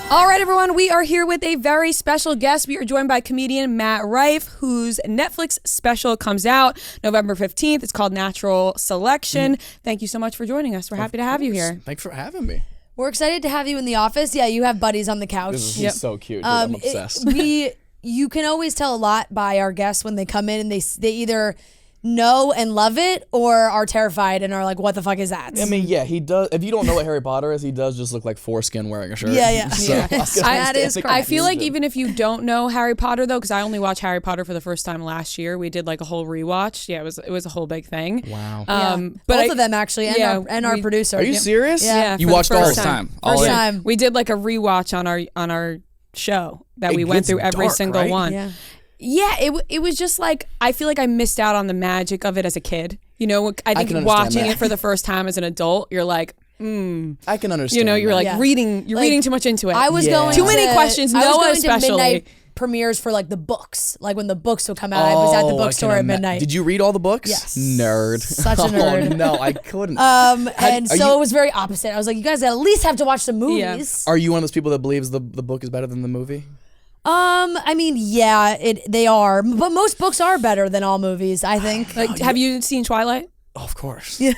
All right, everyone, we are here with a very special guest. We are joined by comedian Matt Rife, whose Netflix special comes out November 15th. It's called Natural Selection. Thank you so much for joining us. We're happy to have you here. Thanks for having me. We're excited to have you in the office. Yeah, you have buddies on the couch. This is so cute. Dude. I'm obsessed. You can always tell a lot by our guests when they come in and they either know and love it or are terrified and are like, what the fuck is that? I mean, yeah, he does. If you don't know what Harry Potter is, he does just look like foreskin wearing a shirt. Yeah. I feel like even if you don't know Harry Potter, though, because I only watched Harry Potter for the first time last year. We did like a whole rewatch. Yeah, it was a whole big thing. Wow. But both of them actually, and our producer. Are you serious? Yeah. You watched all the time. First time. We did like a rewatch on our show that we went through every single one. Yeah, it was just like, I feel like I missed out on the magic of it as a kid. You know, I think watching it for the first time as an adult, you're like, I can understand. You know, you're like reading too much into it. I was going too many questions. Noah especially. To midnight premieres for like the books, like when the books would come out. I was at the bookstore at midnight. Did you read all the books? Yes. Nerd. Such a nerd. Oh no, I couldn't. It was very opposite. I was like, you guys at least have to watch the movies. Are you one of those people that believes the book is better than the movie? I mean, yeah, they are, but most books are better than all movies, I think. Like, have you seen Twilight? Oh, of course. Yeah.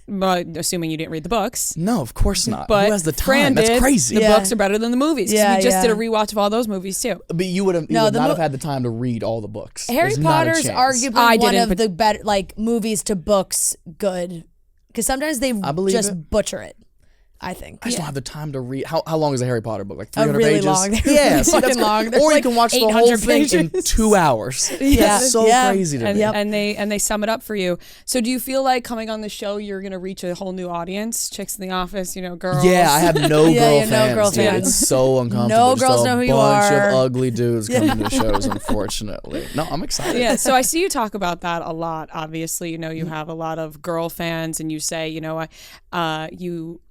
But assuming you didn't read the books. No, of course not. But who has the time? Fran That's did. crazy. The books are better than the movies. Yeah, we just did a rewatch of all those movies too. But you would not have had the time to read all the books. Harry Potter's arguably one of the better like movies to books good, because sometimes they just butcher it. I think. I just don't have the time to read. How long is a Harry Potter book? Like 300 really pages? long. Yeah, fucking long. Or like you can watch the whole thing in 2 hours. That's so crazy to me. And they sum it up for you. So do you feel like coming on the show, you're gonna reach a whole new audience? Chicks in the office, girls. Yeah, I have no girl fans. No girl fans. It's so uncomfortable. No girls know who you are. A bunch of ugly dudes coming to shows, unfortunately. No, I'm excited. Yeah, so I see you talk about that a lot. Obviously, you have a lot of girl fans, and you say,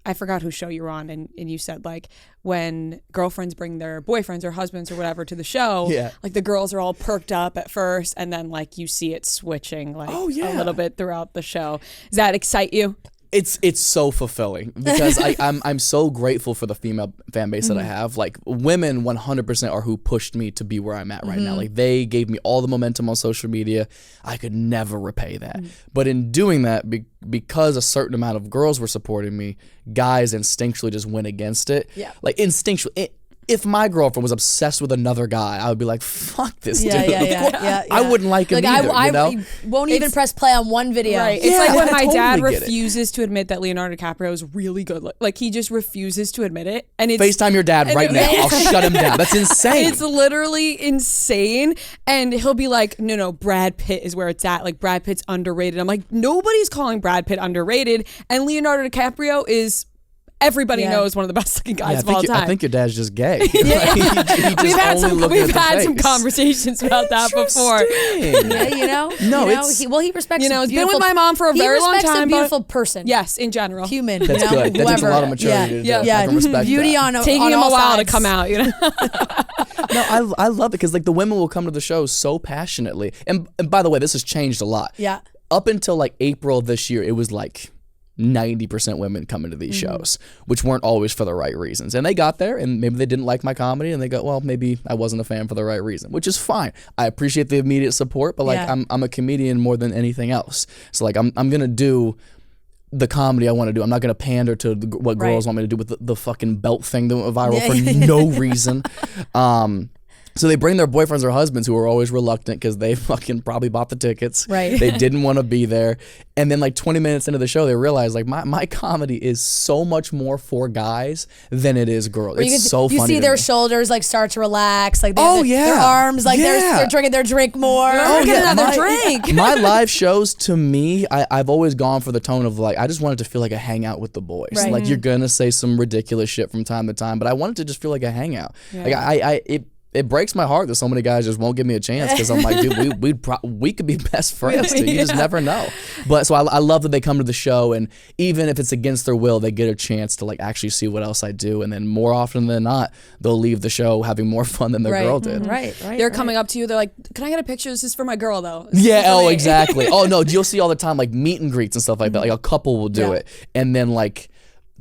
I forgot whose show you were on, and you said like when girlfriends bring their boyfriends or husbands or whatever to the show, like the girls are all perked up at first, and then like you see it switching like a little bit throughout the show. Does that excite you? It's so fulfilling because I'm so grateful for the female fan base that I have. Like women 100% are who pushed me to be where I'm at right now. Like they gave me all the momentum on social media. I could never repay that. But in doing that, because a certain amount of girls were supporting me, guys instinctually just went against it. Yeah. Like instinctually. If my girlfriend was obsessed with another guy, I would be like, fuck this dude. Yeah. I wouldn't like him either, I won't even press play on one video. Right. It's like when my dad refuses to admit that Leonardo DiCaprio is really good. Like he just refuses to admit it. And it's, FaceTime your dad right now. I'll shut him down. That's insane. It's literally insane. And he'll be like, no, Brad Pitt is where it's at. Like Brad Pitt's underrated. I'm like, nobody's calling Brad Pitt underrated. And Leonardo DiCaprio is... Everybody knows one of the best looking guys of all time. I think your dad's just gay. We've had some conversations about that before. He respects. He's been with my mom for a very long time. He respects a beautiful person. Yes, in general, human. That's good. That takes a lot of maturity. I can respect beauty that. on taking on him all a while sides. to come out. No, I love it because like the women will come to the show so passionately. And by the way, this has changed a lot. Yeah. Up until like April this year, it was like 90% women coming to these shows, which weren't always for the right reasons. And they got there and maybe they didn't like my comedy and they go, well, maybe I wasn't a fan for the right reason, which is fine. I appreciate the immediate support, but like I'm a comedian more than anything else. So like I'm going to do the comedy I want to do. I'm not going to pander to what girls want me to do with the fucking belt thing that went viral for no reason. So they bring their boyfriends or husbands who are always reluctant because they fucking probably bought the tickets. Right. They didn't want to be there. And then like 20 minutes into the show, they realize like my comedy is so much more for guys than it is girls. It's so funny. You see their shoulders like start to relax. Like their arms, like they're drinking their drink more. Get another drink. My live shows, to me, I've always gone for the tone of like, I just wanted to feel like a hangout with the boys. Right. Like you're going to say some ridiculous shit from time to time, but I wanted to just feel like a hangout. Like it breaks my heart that so many guys just won't give me a chance because I'm like, dude, we could be best friends. Too. You just never know. But so I love that they come to the show, and even if it's against their will, they get a chance to like actually see what else I do. And then more often than not, they'll leave the show having more fun than their girl did. Right. They're coming up to you. They're like, "Can I get a picture? This is for my girl, though." Exactly. Oh no, you'll see all the time like meet and greets and stuff like that. Like a couple will do it, and then like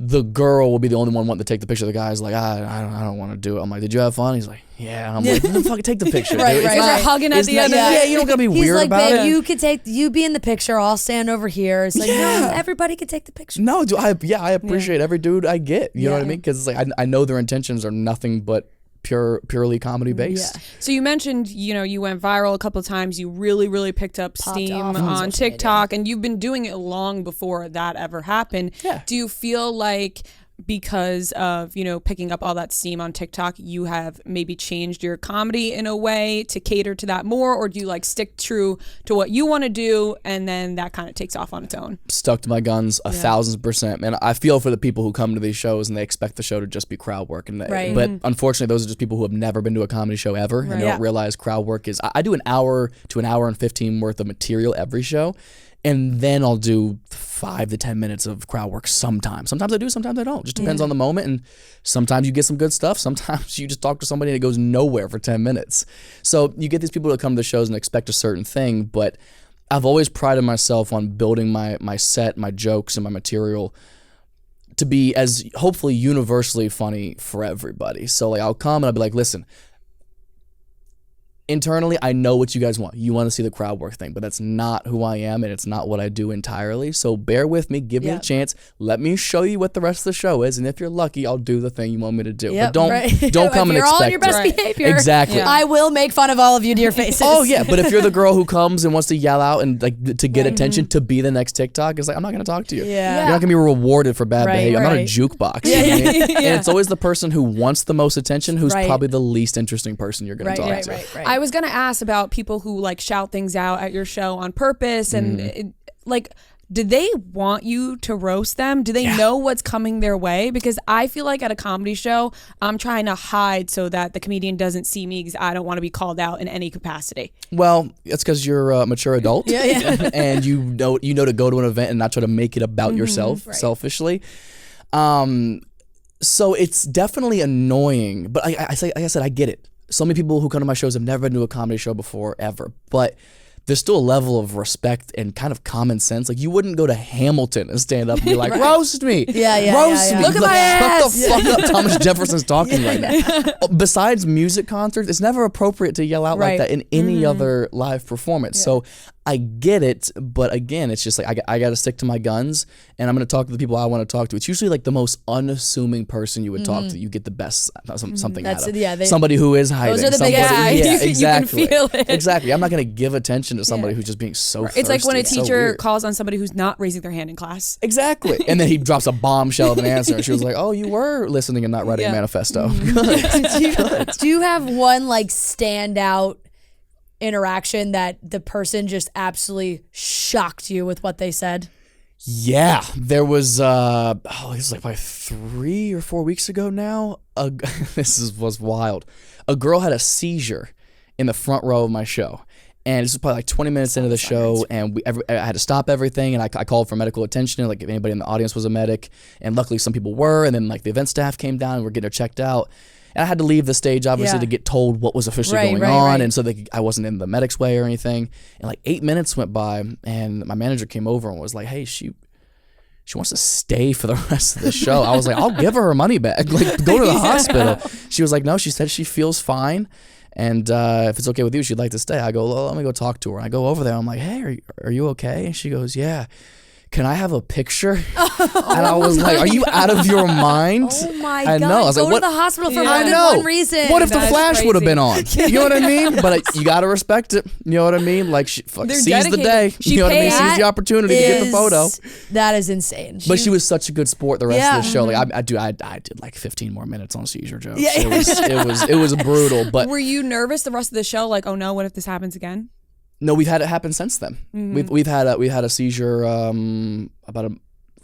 the girl will be the only one wanting to take the picture. The guy's like, I don't want to do it. I'm like, did you have fun? He's like, yeah. I'm like, fucking take the picture. Right, dude. right, It's right. not- Hugging at it's the not- end of Yeah, it. you don't gotta be He's weird like, about babe, it. you be in the picture. I'll stand over here. It's like, Yeah. no, everybody can take the picture. No, I appreciate every dude I get. You know what I Yeah. mean? Because it's like I know their intentions are nothing but purely comedy based. Yeah. So you mentioned, you went viral a couple of times. You really picked up steam off on on social TikTok, and you've been doing it long before that ever happened. Yeah. Do you feel like because of, picking up all that steam on TikTok, you have maybe changed your comedy in a way to cater to that more, or do you like stick true to what you want to do and then that kind of takes off on its own? Stuck to my guns 1,000%. Man, I feel for the people who come to these shows and they expect the show to just be crowd work. Right. But unfortunately, those are just people who have never been to a comedy show ever and they Yeah. don't realize crowd work is. I do an hour to an hour and 15 worth of material every show. And then I'll do 5 to 10 minutes of crowd work sometimes. Sometimes I do, sometimes I don't. Just depends on the moment. And sometimes you get some good stuff. Sometimes you just talk to somebody and it goes nowhere for 10 minutes. So you get these people that come to the shows and expect a certain thing. But I've always prided myself on building my set, my jokes, and my material to be as hopefully universally funny for everybody. So like I'll come and I'll be like, listen, internally, I know what you guys want. You want to see the crowd work thing, but that's not who I am and it's not what I do entirely. So bear with me, give me a chance. Let me show you what the rest of the show is, and if you're lucky, I'll do the thing you want me to do. Yep, but don't right. don't come If and you're all expect on your best it. behavior, Exactly. Yeah. I will make fun of all of you to your faces. Oh yeah, but if you're the girl who comes and wants to yell out and like to get attention to be the next TikTok, it's like I'm not gonna talk to you. Yeah. You're not gonna be rewarded for bad Right, behavior. I'm not a right. jukebox. You know what I mean? And it's always the person who wants the most attention who's Right. probably the least interesting person you're gonna Right, talk right, to. right. I was going to ask about people who like shout things out at your show on purpose and do they want you to roast them? Do they know what's coming their way? Because I feel like at a comedy show, I'm trying to hide so that the comedian doesn't see me because I don't want to be called out in any capacity. Well, it's because you're a mature adult, and you know to go to an event and not try to make it about yourself selfishly. So it's definitely annoying, but like I said, I get it. So many people who come to my shows have never been to a comedy show before ever, but there's still a level of respect and kind of common sense. Like you wouldn't go to Hamilton and stand up and be like, roast me. Roast me. Look at Like, my ass. Shut the fuck up. Thomas Jefferson's talking right now. Besides music concerts, it's never appropriate to yell out like that in any other live performance. So I get it, but again, it's just like I got to stick to my guns, and I'm going to talk to the people I want to talk to. It's usually like the most unassuming person you would talk to. You get the best something That's out of. it, somebody who is hiding. Those are the somebody, biggest eyes. You can exactly. feel it. Exactly. I'm not going to give attention to somebody who's just being so It's like when a thirsty. It's so teacher weird. calls on somebody who's not raising their hand in class. Exactly. And then he drops a bombshell of an answer, and she was like, "Oh, you were listening and not writing a manifesto." Do you have one like standout interaction that the person just absolutely shocked you with what they said? Yeah, there was. It was like probably 3 or 4 weeks ago now. Was wild. A girl had a seizure in the front row of my show, and this was probably like 20 minutes into the show, and I had to stop everything, and I called for medical attention, like if anybody in the audience was a medic, and luckily some people were, and then like the event staff came down and were getting her checked out. And I had to leave the stage, obviously, to get told what was officially going on. And so I wasn't in the medic's way or anything. And like 8 minutes went by, and my manager came over and was like, "Hey, she wants to stay for the rest of the show." I was like, "I'll give her her money back. Like, go to the hospital." She was like, "No," she said she feels fine. And if it's okay with you, she'd like to stay. I go, "Well, let me go talk to her." I go over there. I'm like, "Hey, are you okay?" And she goes, "Yeah. Can I have a picture?" And I was like, "Are you out of your mind?" Oh my I god! know. I was Go like, to the hospital for more I than know. one reason. What if the That's flash would have crazy. been on? You know what I mean? But you got to respect it. You know what I mean? Like, she They're seize the dedicated. day. She You know what I mean? paid. Seize the opportunity to get the photo. That is insane. But she was such a good sport the rest of the Yeah. show. Like I did like 15 more minutes on Seizure jokes. It was brutal. But Were you nervous the rest of the show? Like, oh no, what if this happens again? no, we've had it happen since then. We've had a seizure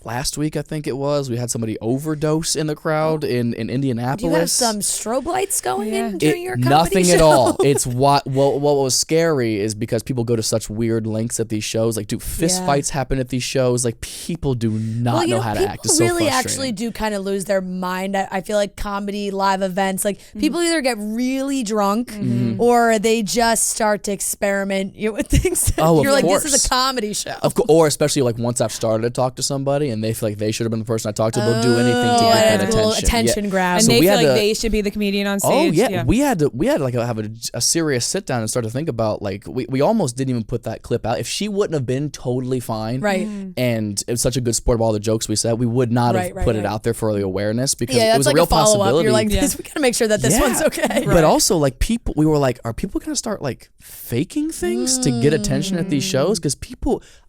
last week, I think it was. We had somebody overdose in the crowd in Indianapolis. Do you have some strobe lights going in during your comedy nothing show? at all. It's what was scary is because people go to such weird lengths at these shows. Like, fist fights happen at these shows. Like, people do not know how to act. It's so really frustrating. actually do kind of lose their mind. I feel like comedy live events, like people either get really drunk or they just start to experiment with things. Oh, You're of like, course. this is a comedy show. Of course, or especially like once I've started to talk to somebody and they feel like they should have been the person I talked to. They'll do anything to get that little attention. grab. And So they we feel had like to- they should be the comedian on Oh stage. yeah. we had to like have a serious sit down and start to think about like we almost didn't even put that clip out. If she wouldn't have been totally fine, Right. and it was such a good sport of all the jokes we said, we would not have put it out there for the awareness because Yeah, it was that's a real like a follow-up. possibility. You're like, we gotta make sure that this one's okay. But also like people, we were like, are people gonna start like faking things to get attention at these shows? Because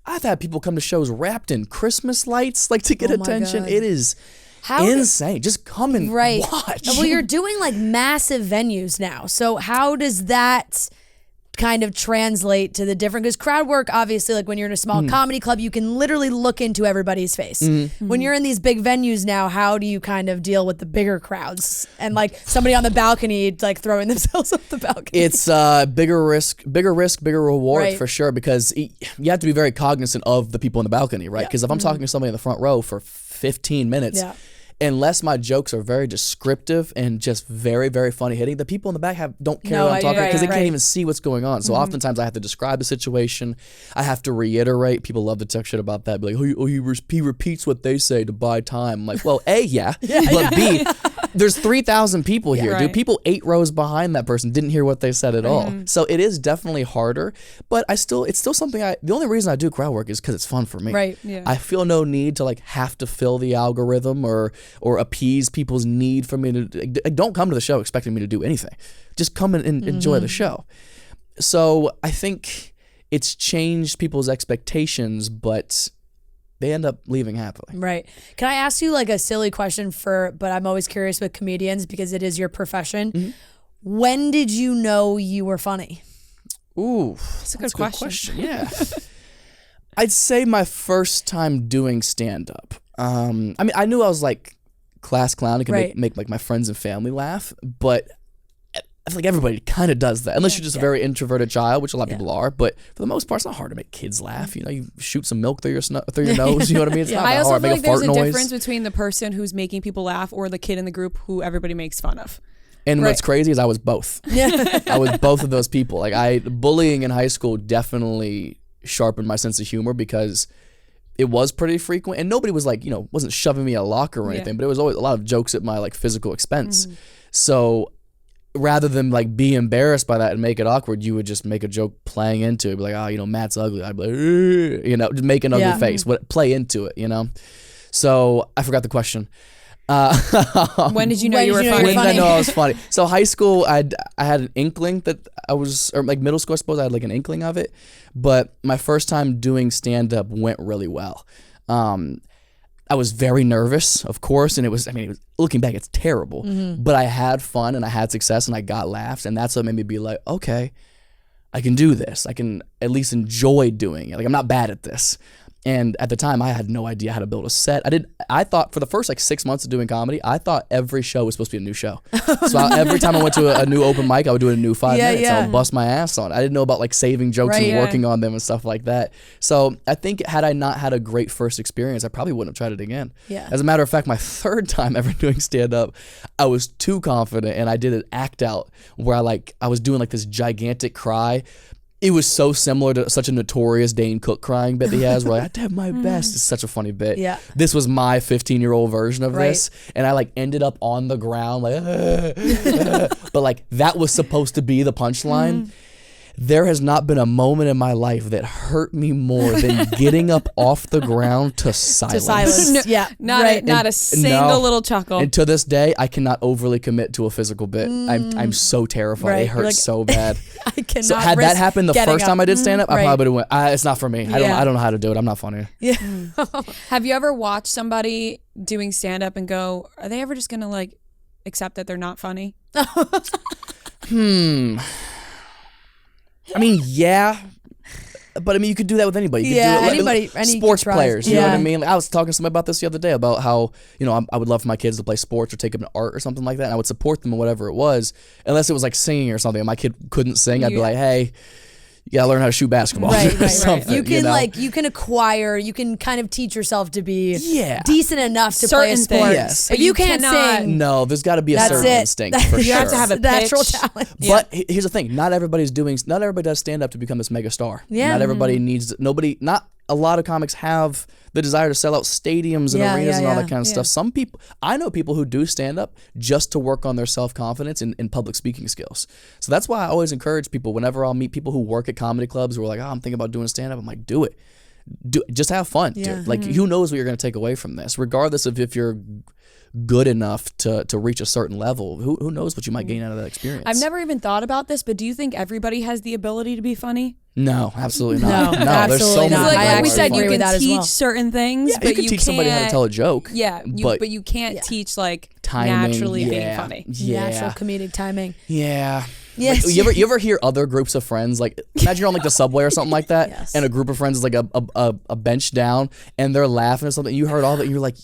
I've had people come to shows wrapped in Christmas lights like to get attention. God. It is insane. Just come and watch. Well, you're doing like massive venues now. So how does that kind of translate to the different? Because crowd work, obviously, like when you're in a small comedy club, you can literally look into everybody's face. When you're in these big venues now, how do you kind of deal with the bigger crowds and like somebody on the balcony like throwing themselves off the balcony? It's bigger risk, bigger reward Right. for sure, because you have to be very cognizant of the people on the balcony, right? Because if I'm talking to somebody in the front row for 15 minutes, unless my jokes are very descriptive and just very, very funny hitting, the people in the back don't care what I'm talking about because they can't even see what's going on. So oftentimes I have to describe the situation. I have to reiterate. People love to talk shit about that. Be like, he repeats what they say to buy time. I'm like, well, A, but B, there's 3,000 people here. Dude, people 8 rows behind that person didn't hear what they said at all. So it is definitely harder, but it's still something the only reason I do crowd work is because it's fun for me. Right. Yeah. I feel no need to like have to fill the algorithm or appease people's need for me to don't come to the show expecting me to do anything. Just come and enjoy the show. So I think it's changed people's expectations, but they end up leaving happily. Right. Can I ask you like a silly question but I'm always curious with comedians because it is your profession. When did you know you were funny? Ooh, That's a good question. Yeah. I'd say my first time doing stand-up. I mean, I knew I was like class clown. I could make like my friends and family laugh, but I feel like everybody kind of does that, unless you're just a very introverted child, which a lot of people are. But for the most part, it's not hard to make kids laugh. You know, you shoot some milk through your nose. You know what I mean? It's not I that also hard. feel Make like a fart there's a noise. difference between the person who's making people laugh or the kid in the group who everybody makes fun of. And what's crazy is I was both. I was both of those people. Like bullying in high school definitely sharpened my sense of humor because it was pretty frequent, and nobody was like, wasn't shoving me in a locker or anything, but it was always a lot of jokes at my like physical expense. So rather than like be embarrassed by that and make it awkward, you would just make a joke playing into it, be like, Matt's ugly. I'd be like, just make an ugly face, play into it, So I forgot the question. When did you know you were funny? When did I know I was funny? So high school, I had an inkling that I was, or like middle school, I suppose I had like an inkling of it. But my first time doing stand-up went really well. I was very nervous, of course, and it was looking back, it's terrible. But I had fun and I had success and I got laughs, and that's what made me be like, okay, I can do this. I can at least enjoy doing it. Like I'm not bad at this. And at the time, I had no idea how to build a set. I thought for the first like 6 months of doing comedy, I thought every show was supposed to be a new show. So every time I went to a new open mic, I would do a new 5 minutes. I would bust my ass on it. I didn't know about like saving jokes and working on them and stuff like that. So I think had I not had a great first experience, I probably wouldn't have tried it again. Yeah. As a matter of fact, my third time ever doing stand-up, I was too confident and I did an act out where I was doing like this gigantic cry. It was so similar to such a notorious Dane Cook crying bit that he has where I did my best. It's such a funny bit. Yeah. This was my 15-year-old version of this. And I like ended up on the ground like, but like that was supposed to be the punchline. There has not been a moment in my life that hurt me more than getting up off the ground to silence. Not a single little chuckle. And to this day, I cannot overly commit to a physical bit. I'm so terrified. It hurts so bad. I cannot. So had that happened the first time I did stand up, I probably would have went, it's not for me. I don't know how to do it. I'm not funny. Yeah. Have you ever watched somebody doing stand up and go, are they ever just going to like accept that they're not funny? I mean, yeah. But I mean, you could do that with anybody. You could do it anybody. Any sports players. You know what I mean? Like, I was talking to somebody about this the other day about how, I would love for my kids to play sports or take up an art or something like that. And I would support them in whatever it was, unless it was like singing or something. And my kid couldn't sing. I'd be like, hey, you gotta learn how to shoot basketball. Right. You can you can acquire, you can kind of teach yourself to be decent enough to play a sport. Yes. If you can't sing, no, there's got to be a certain instinct for you sure. have to have a natural pitch. talent. But here's the thing: not everybody does stand up to become this mega star. Yeah. Not everybody needs a lot of comics have the desire to sell out stadiums and arenas and all that kind of stuff. Some people, I know people who do stand up just to work on their self-confidence and public speaking skills. So that's why I always encourage people whenever I'll meet people who work at comedy clubs who are like, oh, I'm thinking about doing stand-up. I'm like, do it. Just have fun, dude. Like, who knows what you're going to take away from this? Regardless of if you're good enough to reach a certain level, who knows what you might gain out of that experience. I've never even thought about this, but do you think everybody has the ability to be funny? No, absolutely not. No, There's so absolutely many not. people Like we who said, are you funny. can teach certain things, Yeah, but you can teach somebody how to tell a joke. Yeah, but you can't teach like timing, naturally being funny. Natural comedic timing. Yeah. Yes. Like, you ever hear other groups of friends, like imagine you're on like the subway or something like that, and a group of friends is like a bench down and they're laughing or something. You heard all that and you're like,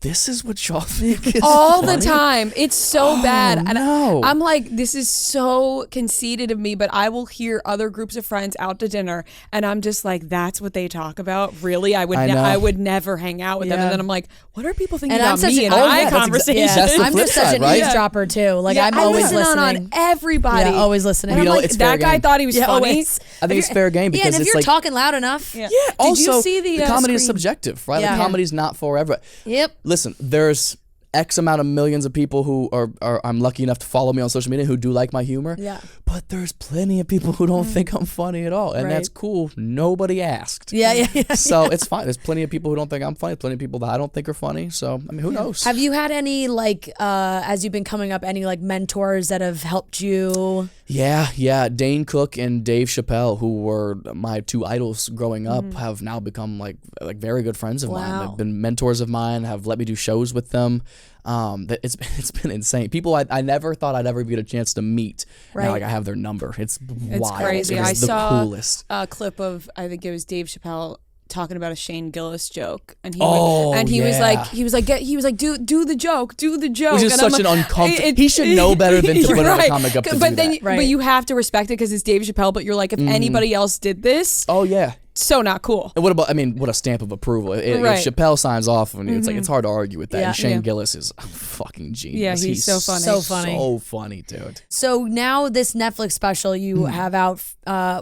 this is what y'all think is all funny? the time. It's so bad. And no. I'm like, this is so conceited of me, but I will hear other groups of friends out to dinner and I'm just like, that's what they talk about? Really? I would never hang out with them. And then I'm like, what are people thinking about me in my conversation? I'm just such an eavesdropper too. Like I'm always listening on everybody. Yeah, always listening. And I'm like, it's fair that guy game. thought he was funny. I think it's fair game because and if it's you're like talking loud enough. Yeah. also Did you see the comedy is screen? subjective, right? Yeah. Like comedy's not for everybody. Yep. Listen, there's X amount of millions of people who are I'm lucky enough to follow me on social media who do like my humor. Yeah. But there's plenty of people who don't think I'm funny at all. And that's cool. Nobody asked. Yeah. So it's fine. There's plenty of people who don't think I'm funny, plenty of people that I don't think are funny. So I mean, who knows? Have you had any like as you've been coming up, any like mentors that have helped you? Yeah. Dane Cook and Dave Chappelle, who were my two idols growing up, have now become like very good friends of mine. They've been mentors of mine, have let me do shows with them. It's been insane. People I never thought I'd ever get a chance to meet. Right. Now, like I have their number. It's wild. Crazy. It is I the saw coolest. a clip of, I think it was Dave Chappelle talking about a Shane Gillis joke, and he was like, do the joke, Which is and such I'm an like, uncomfortable. He should know better than to put another comic up to but do then, that. but you have to respect it because it's Dave Chappelle. But you're like, if anybody else did this, Oh yeah. so not cool. And what about? I mean, what a stamp of approval. If Chappelle signs off on you, it's like it's hard to argue with that. Yeah. And Shane Gillis is a fucking genius. Yeah, he's so funny. So funny. So funny, dude. So now this Netflix special you have out,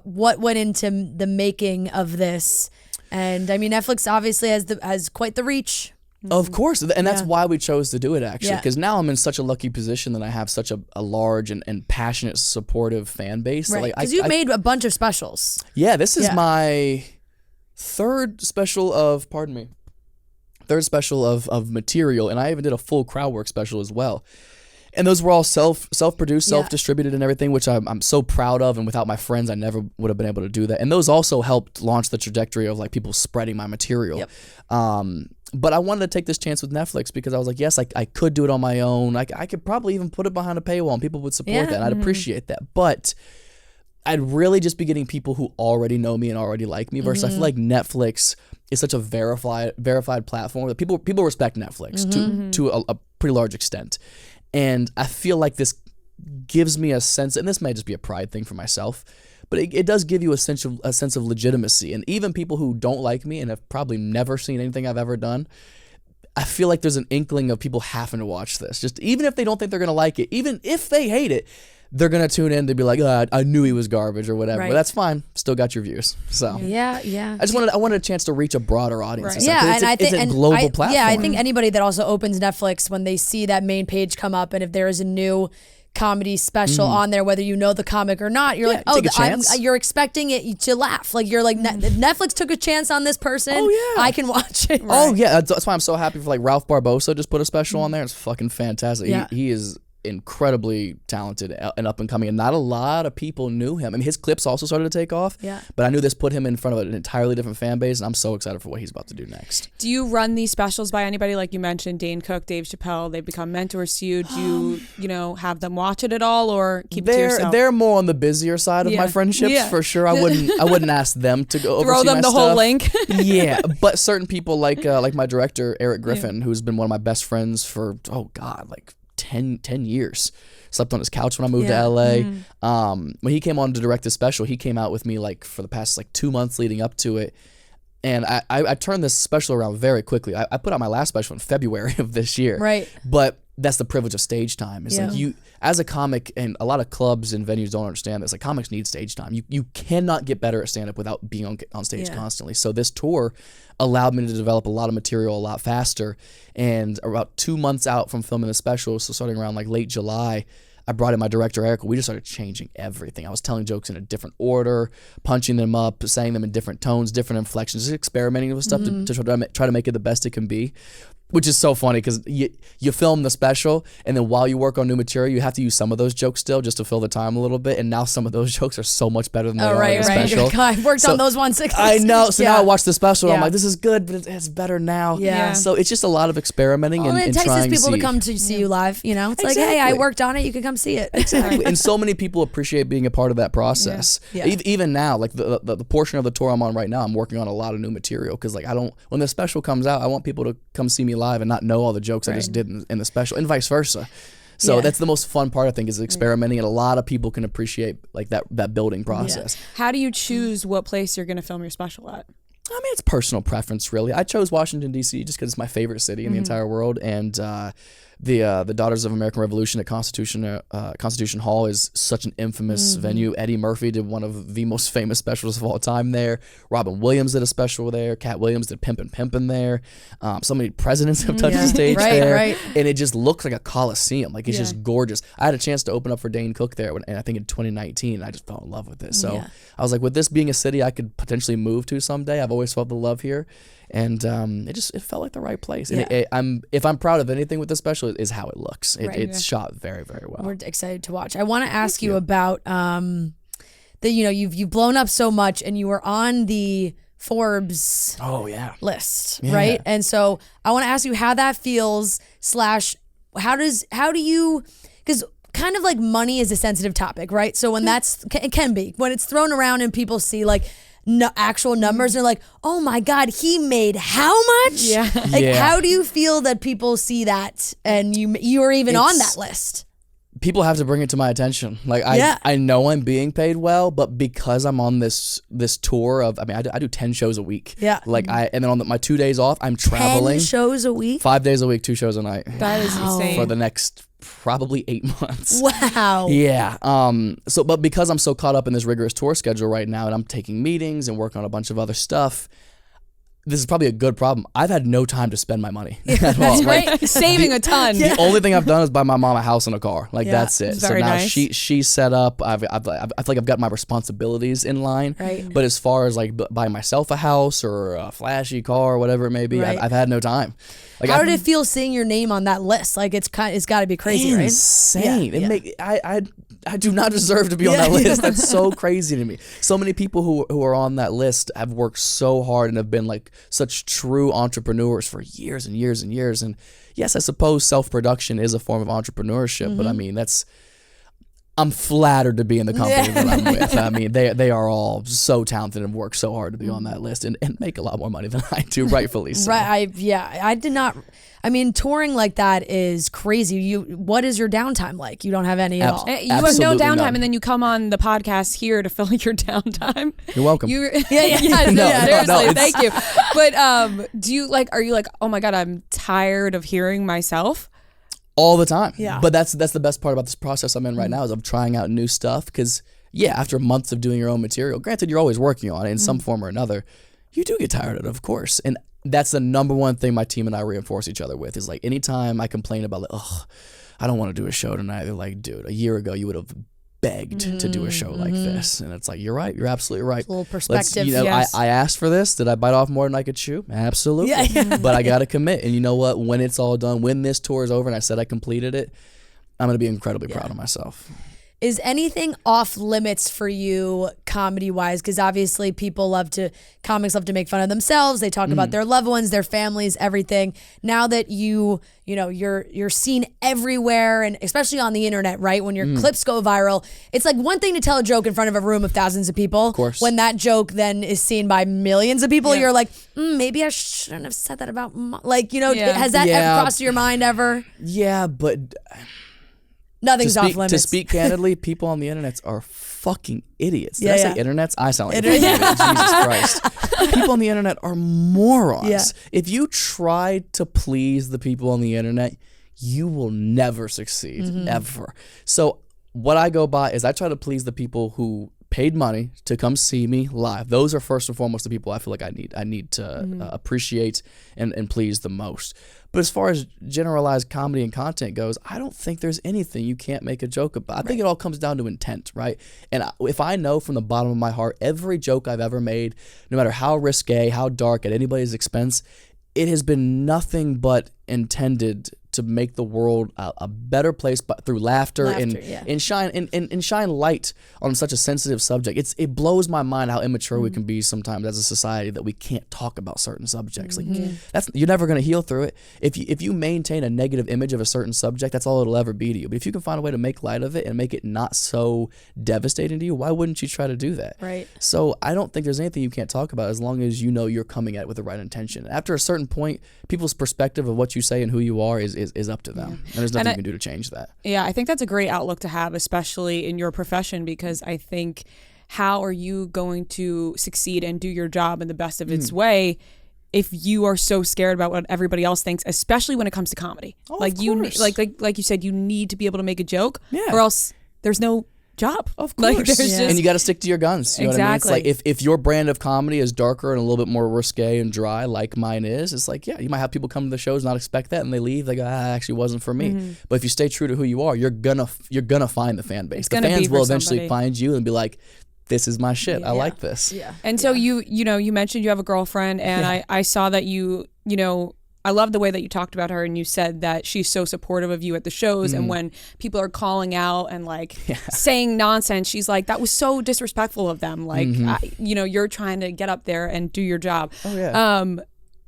what went into the making of this? And I mean, Netflix obviously has quite the reach. Of course, and that's why we chose to do it actually, Yeah. because now I'm in such a lucky position that I have such a large and passionate, supportive fan base. Right. Like, Because you've made a bunch of specials. Yeah, this is Yeah. my third special of material, and I even did a full Crowdwork special as well. And those were all self-produced, self-distributed and everything, which I'm so proud of. And without my friends, I never would have been able to do that. And those also helped launch the trajectory of like people spreading my material. Yep. But I wanted to take this chance with Netflix because I was like, yes, I could do it on my own. I could probably even put it behind a paywall and people would support that. And I'd appreciate that. But I'd really just be getting people who already know me and already like me. Versus I feel like Netflix is such a verified platform that people respect Netflix to a pretty large extent. And I feel like this gives me a sense, and this may just be a pride thing for myself, but it does give you a sense of legitimacy. And even people who don't like me and have probably never seen anything I've ever done, I feel like there's an inkling of people having to watch this. Just even if they don't think they're going to like it, even if they hate it, they're going to tune in to be like, I knew he was garbage or whatever. Right. But that's fine. Still got your views. So Yeah. I wanted a chance to reach a broader audience. Right. Yeah, and I think it's a global platform. Yeah, I think anybody that also opens Netflix, when they see that main page come up, and if there is a new comedy special on there, whether you know the comic or not, you're like, oh, take a chance. you're expecting it to laugh. Like you're like, if Netflix took a chance on this person, I can watch it. Oh yeah, that's why I'm so happy for like Ralph Barbosa just put a special on there. It's fucking fantastic. Yeah. He is incredibly talented and up and coming, and not a lot of people knew him. I mean, his clips also started to take off. Yeah. But I knew this put him in front of an entirely different fan base, and I'm so excited for what he's about to do next. Do you run these specials by anybody? Like you mentioned, Dane Cook, Dave Chappelle, they've become mentors to you. Do you have them watch it at all or keep it to yourself? They're more on the busier side of my friendships for sure. I wouldn't ask them to go throw oversee them my the stuff. whole link. Yeah, but certain people like my director Eric Griffin, who's been one of my best friends for 10 years. Slept on his couch when I moved to LA. When he came on to direct this special, he came out with me like for the past 2 months leading up to it. And I turned this special around very quickly. I put out my last special in February of this year. Right. But that's the privilege of stage time. It's like you, as a comic, and a lot of clubs and venues don't understand this, like comics need stage time. You cannot get better at stand-up without being on stage constantly. So this tour allowed me to develop a lot of material a lot faster. And about 2 months out from filming the special, so starting around like late July, I brought in my director, Eric. We just started changing everything. I was telling jokes in a different order, punching them up, saying them in different tones, different inflections, just experimenting with stuff to try to make it the best it can be. Which is so funny because you film the special, and then while you work on new material, you have to use some of those jokes still just to fill the time a little bit. And now some of those jokes are so much better than they are in the special. I worked on those once. I know. So now I watch the special, and I'm like, this is good, but it's better now. Yeah. So it's just a lot of experimenting and it trying entices people to to come to see you live. You know, it's like, Exactly. hey, I worked on it. You can come see it. Exactly. And so many people appreciate being a part of that process. Yeah. Even now, like the portion of the tour I'm on right now, I'm working on a lot of new material because like when the special comes out, I want people to come see me live and not know all the jokes I just did in the special, and vice versa. So that's the most fun part, I think, is experimenting, and a lot of people can appreciate like that building process. How do you choose what place you're going to film your special at? I mean, it's personal preference, really. I chose Washington, D.C. just because it's my favorite city in the entire world, and the Daughters of American Revolution at Constitution Hall is such an infamous venue. Eddie Murphy did one of the most famous specials of all time there. Robin Williams did a special there. Cat Williams did Pimpin' there. So many presidents have touched the stage there. Right. And it just looks like a coliseum. Like, it's just gorgeous. I had a chance to open up for Dane Cook there, and I think in 2019, and I just fell in love with it. So I was like, with this being a city I could potentially move to someday, I've always felt the love here. And it felt like the right place. And if I'm proud of anything with this special, is how it looks. It's shot very, very well. We're excited to watch. I want to ask you about that. You've blown up so much, and you were on the Forbes list, right? And so I want to ask you how that feels. / how do you, because kind of like money is a sensitive topic, right? So when it can be when it's thrown around and people see like actual numbers, they're like, oh my God, he made how much? How do you feel that people see that and you are even on that list? People have to bring it to my attention. Like I know I'm being paid well, but because I'm on this tour of, I do 10 shows a week. Yeah. Like and then on my 2 days off, I'm traveling. 10 shows a week? 5 days a week, 2 shows a night. That is insane. For the next probably 8 months. Wow. Yeah. But because I'm so caught up in this rigorous tour schedule right now, and I'm taking meetings and working on a bunch of other stuff, this is probably a good problem. I've had no time to spend my money. That's right. Saving a ton. The only thing I've done is buy my mom a house and a car. Like that's it. So now nice. she's set up. I feel like I've got my responsibilities in line. Right. But as far as like buying myself a house or a flashy car or whatever it may be, I've had no time. Like, how did it feel seeing your name on that list? Like it's got to be crazy, right? Insane. I do not deserve to be on that list. That's so crazy to me. So many people who are on that list have worked so hard and have been like such true entrepreneurs for years and years and years. And yes, I suppose self-production is a form of entrepreneurship, but I mean, I'm flattered to be in the company that I'm with. I mean, they are all so talented and work so hard to be on that list and make a lot more money than I do, rightfully so. Right. I did not. I mean, touring like that is crazy. What is your downtime like? You don't have any at all. You have no downtime, and then you come on the podcast here to fill your downtime. You're welcome. Seriously, thank you. But are you like, oh my God, I'm tired of hearing myself? All the time. Yeah. But that's the best part about this process I'm in right now is I'm trying out new stuff because, after months of doing your own material, granted you're always working on it in some form or another, you do get tired of it, of course. And that's the number one thing my team and I reinforce each other with is like anytime I complain about like, I don't want to do a show tonight, they're like, dude, a year ago you would have begged to do a show like this. And it's like, you're right. You're absolutely right. It's a little perspective. I asked for this. Did I bite off more than I could chew? Absolutely. But I got to commit. And you know what? When it's all done, when this tour is over and I said I completed it, I'm going to be incredibly proud of myself. Is anything off limits for you comedy wise? Because obviously comics love to make fun of themselves. They talk about their loved ones, their families, everything. Now that you're seen everywhere, and especially on the internet, right? When your clips go viral, it's like one thing to tell a joke in front of a room of thousands of people. Of course. When that joke then is seen by millions of people, you're like, maybe I shouldn't have said that about has that ever crossed your mind ever? Yeah, but Nothing's off limits. To speak candidly, people on the internet are fucking idiots. Did Yeah, I say yeah. internets? I sound like an idiot. Jesus Christ. People on the internet are morons. Yeah. If you try to please the people on the internet, you will never succeed, ever. So what I go by is I try to please the people who paid money to come see me live. Those are first and foremost the people I feel like I need to appreciate and please the most. But as far as generalized comedy and content goes, I don't think there's anything you can't make a joke about. I think it all comes down to intent, right? And if I know from the bottom of my heart, every joke I've ever made, no matter how risque, how dark, at anybody's expense, it has been nothing but intended to make the world a better place, but through laughter and shine light on such a sensitive subject. It blows my mind how immature we can be sometimes as a society that we can't talk about certain subjects. Like you're never going to heal through it. If you maintain a negative image of a certain subject, that's all it'll ever be to you. But if you can find a way to make light of it and make it not so devastating to you, why wouldn't you try to do that? Right. So I don't think there's anything you can't talk about as long as you know you're coming at it with the right intention. After a certain point, people's perspective of what you say and who you are is up to them. And there's nothing you can do to change that. Yeah, I think that's a great outlook to have, especially in your profession, because I think how are you going to succeed and do your job in the best of its way if you are so scared about what everybody else thinks, especially when it comes to comedy? Of you course. like you said, you need to be able to make a joke, Yeah. or else there's no job. Of course. Like, there's just, and you got to stick to your guns. You know what I mean? It's Exactly. like if your brand of comedy is darker and a little bit more risque and dry like mine is, it's like, yeah, you might have people come to the shows not expect that and they leave. They go, it actually wasn't for me. But if you stay true to who you are, you're gonna find the fan base. The gonna fans be will for eventually somebody. find you and be like, this is my shit. I like this. Yeah. And so you mentioned you have a girlfriend, and I saw that you I love the way that you talked about her, and you said that she's so supportive of you at the shows, and when people are calling out and like saying nonsense, she's like, that was so disrespectful of them. Like, you're trying to get up there and do your job. Oh, yeah.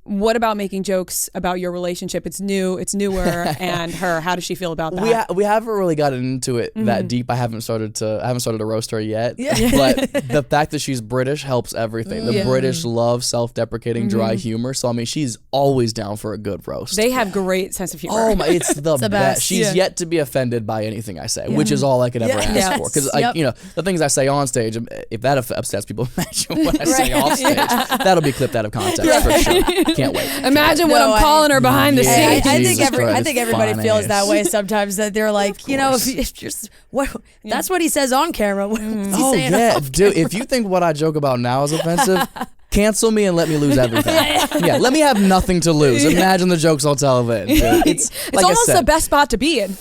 What about making jokes about your relationship? It's newer, and her. How does she feel about that? We haven't really gotten into it that deep. I haven't started to roast her yet. But the fact that she's British helps everything. The British love self-deprecating, dry humor. So I mean, she's always down for a good roast. They have great sense of humor. Oh my, it's the best. best. She's yet to be offended by anything I say, which is all I could ever ask for. Because the things I say on stage, if that upsets people, imagine what I say off stage. That'll be clipped out of context for sure. Can't wait. Imagine what I'm calling her behind the Yeah. scenes. I Jesus think Christ, I think everybody fine feels ass. that way sometimes, that they're like, if you're that's what he says on camera. What is he Oh saying yeah, off dude. If you think what I joke about now is offensive, cancel me and let me lose everything. Yeah, let me have nothing to lose. Imagine the jokes I'll tell then. Dude. It's like almost I said, the best spot to be in.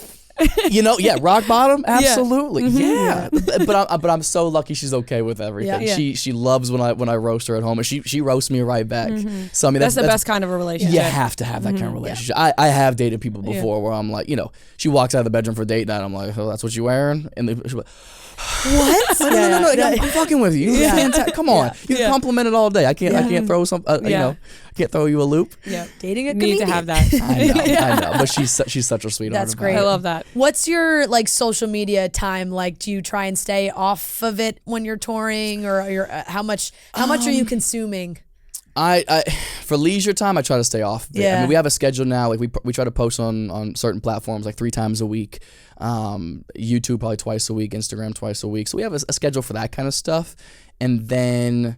rock bottom, absolutely, yeah. But I'm so lucky she's okay with everything. Yeah. She loves when I roast her at home, and she roasts me right back. So I mean, That's the best kind of a relationship. You have to have that kind of relationship. I have dated people before where I'm like, she walks out of the bedroom for date night. I'm like, oh, that's what you wearing? And she's like, What? no. Like, I'm fucking with you. Come on, you can compliment it all day. I can't throw some. I can't throw you a loop. Yeah. Dating a Need comedian. to have that. I know. But she's such a sweetheart. That's about great. it. I love that. What's your social media time like? Do you try and stay off of it when you're touring, or how much are you consuming? I for leisure time, I try to stay off. I mean, we have a schedule now. Like we try to post on certain platforms like 3 times a week. YouTube probably twice a week. Instagram twice a week. So we have a schedule for that kind of stuff. And then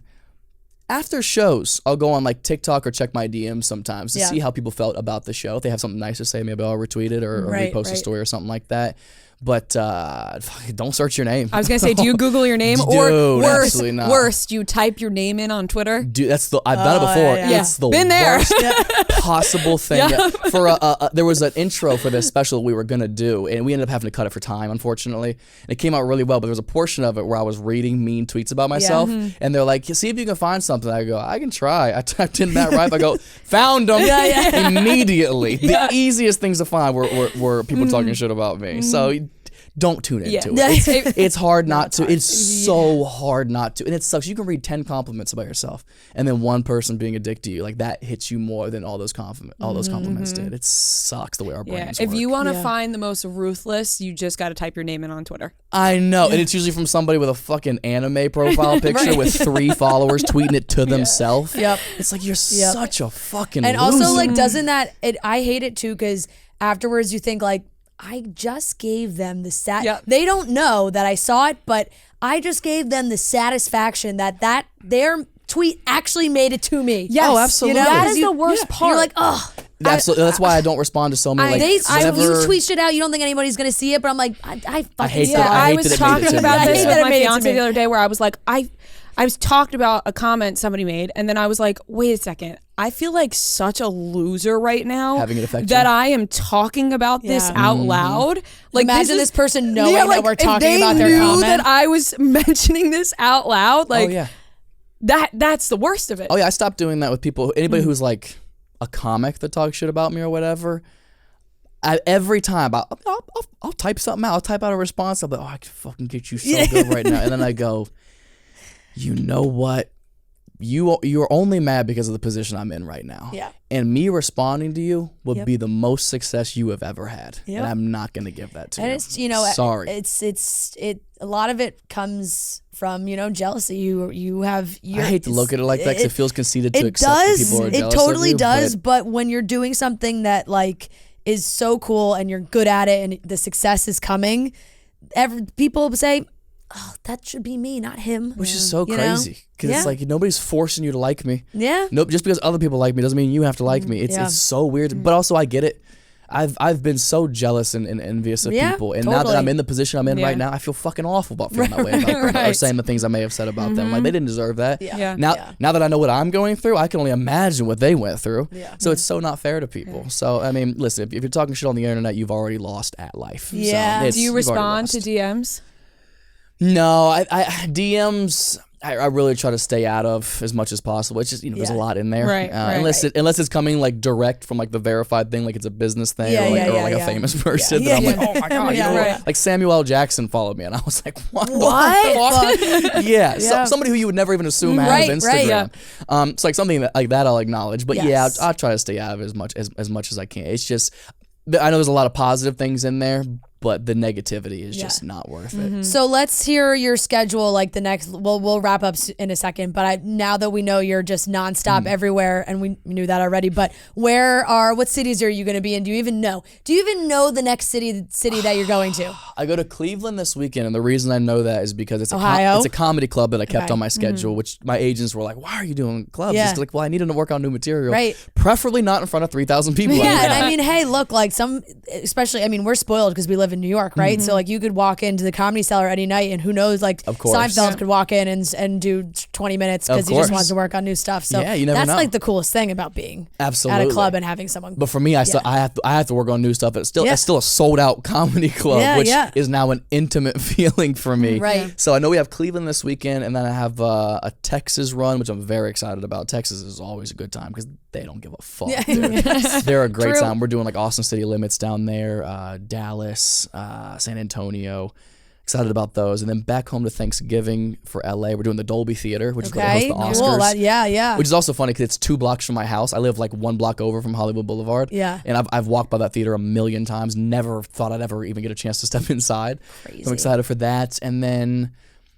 after shows, I'll go on like TikTok or check my DMs sometimes to see how people felt about the show. If they have something nice to say, maybe I'll retweet it or repost a story or something like that. But don't search your name. I was gonna say, do you Google your name, Dude, or absolutely not. worse, do you type your name in on Twitter? Dude, I've done it before. It's the Been there. worst possible thing. For there was an intro for this special we were gonna do, and we ended up having to cut it for time, unfortunately. And it came out really well, but there was a portion of it where I was reading mean tweets about myself, and they're like, "See if you can find something." I go, "I can try." I typed in Matt Rife. I go, "Found them immediately." The easiest things to find were people talking shit about me. So. Don't tune into it. It's hard not to. It's so hard not to. And it sucks. You can read 10 compliments about yourself, and then one person being a dick to you. Like, that hits you more than all those compliments did. It sucks the way our brains work. If you want to find the most ruthless, you just got to type your name in on Twitter. I know. And it's usually from somebody with a fucking anime profile picture with 3 followers tweeting it to themselves. Yep. It's like, you're such a fucking And loser. also, like, doesn't that, I hate it too, because afterwards you think like, I just gave them the Yep. They don't know that I saw it, but I just gave them the satisfaction that their tweet actually made it to me. Yes. Oh, absolutely. You know, That is the worst part. You're like, oh. That's why I don't respond to so many. You tweet shit out. You don't think anybody's gonna see it, but I'm like, I fucking hate see that. it. I I hate was that it made it talking to me. about I this hate with that my it made it to fiance me. the other day, where I was like, I was talking about a comment somebody made, and then I was like, wait a second, I feel like such a loser right now Having it affect that you? I am talking about this Yeah. out loud. Like, Imagine this person knowing yeah, that like, we're if talking they about their knew comment. that I was mentioning this out loud. Like, oh yeah. that's the worst of it. Oh yeah, I stopped doing that with people. Anybody who's like a comic that talks shit about me or whatever. Every time I'll type something out. I'll type out a response. I'll be like, oh, I can fucking get you so good right now. And then I go, you know what? You're only mad because of the position I'm in right now. Yeah. And me responding to you would Yep. be the most success you have ever had. Yep. And I'm not going to give that to And you. it's, you know, Sorry. it's a lot of it comes from, you know, jealousy. You have I hate to look at it like that because it feels conceited to it accept that does. people are It jealous totally of you, does. but But when you're doing something that like is so cool and you're good at it and the success is coming, people say, "Oh, that should be me, not him." which is so You know? crazy because Yeah. it's like nobody's forcing you to like me. Yeah. Nope, just because other people like me doesn't mean you have to like me. It's Yeah. it's so weird, but also I get it. I've been so jealous and envious of Yeah, people, and now that totally. I'm in the position I'm in Yeah. right now, I feel fucking awful about feeling that way about them or Right. saying the things I may have said about them. Like they didn't deserve that. Yeah. Now that I know what I'm going through, I can only imagine what they went through. Yeah. So it's so not fair to people. So I mean, listen, if you're talking shit on the internet, you've already lost at life. So Yeah. it's- Do you you've already respond to lost. DMs? No, I DMs. I really try to stay out of as much as possible. It's just there's a Yeah. lot in there, Right, right. unless it's coming like direct from like the verified thing, like it's a business thing Yeah, or like, yeah, or like yeah. a famous person. Yeah, That I'm yeah. like, oh my god, Yeah, right. like Samuel L. Jackson followed me, and I was like, what? the What? fuck? Yeah, Yeah. somebody who you would never even assume Right, has right, Instagram. yeah. It's like something that like that I'll acknowledge, but yeah, Yes. I'll try to stay out of it as much as I can. It's just I know there's a lot of positive things in there, but the negativity is just not worth it. So let's hear your schedule. Like the next, we'll wrap up in a second. But now that we know you're just nonstop everywhere, and we knew that already. But what cities are you going to be in? Do you even know? Do you even know the next city that you're going to? I go to Cleveland this weekend, and the reason I know that is because it's Ohio? it's a comedy club that I kept Okay. on my schedule, which my agents were like, "Why are you doing clubs?" Yeah. It's like, well, I needed to work on new material, Right. Preferably not in front of 3,000 people. Yeah, and I mean, hey, look, like especially, I mean, we're spoiled because we live in New York, right? So like, you could walk into the Comedy Cellar any night, and who knows, like Of course. Seinfeld Yeah. could walk in and do 20 minutes because Of he just course. wants to work on new stuff. So Yeah, you never that's know. like the coolest thing about being at Absolutely. a club and having someone. But for me, I have to work on new stuff. It's still a sold out comedy club, Yeah, which yeah. is now an intimate feeling for me. Right. Yeah. So I know we have Cleveland this weekend, and then I have a Texas run, which I'm very excited about. Texas is always a good time because they don't give a fuck. Yeah. Dude. They're a great True. time. We're doing like Austin City Limits down there, Dallas, San Antonio. Excited about those. And then back home to Thanksgiving for LA. We're doing the Dolby Theater, which is where they Okay, host the cool. Oscars. Yeah. Which is also funny because it's 2 blocks from my house. I live like 1 block over from Hollywood Boulevard. Yeah. And I've walked by that theater a million times. Never thought I'd ever even get a chance to step inside. Crazy. So I'm excited for that. And then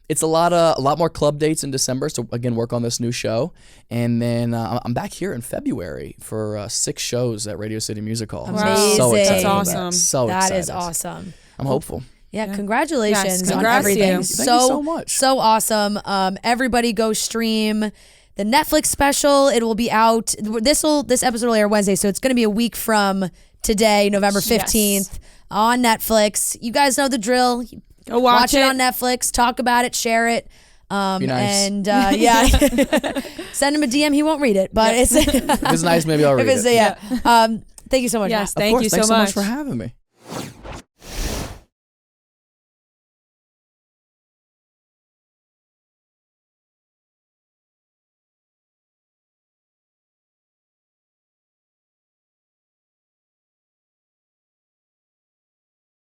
it's a lot more club dates in December. So again, work on this new show. And then I'm back here in February for 6 shows at Radio City Music Hall. So I'm Amazing. so excited. That's for awesome. That. So That excited. is awesome. I'm hopeful. Yeah, congratulations Yes, on congrats to everything. you. Thank you so much. So awesome. Everybody go stream the Netflix special. It will be out. This episode will air Wednesday, so it's going to be a week from today, November 15th, on Netflix. You guys know the drill. Go watch it on Netflix. Talk about it. Share it. Be nice. And yeah, send him a DM. He won't read it, but it's If it's nice, maybe I'll read it. yeah. Thank you so much. Yes, Matt. thank you Thanks so much for having me.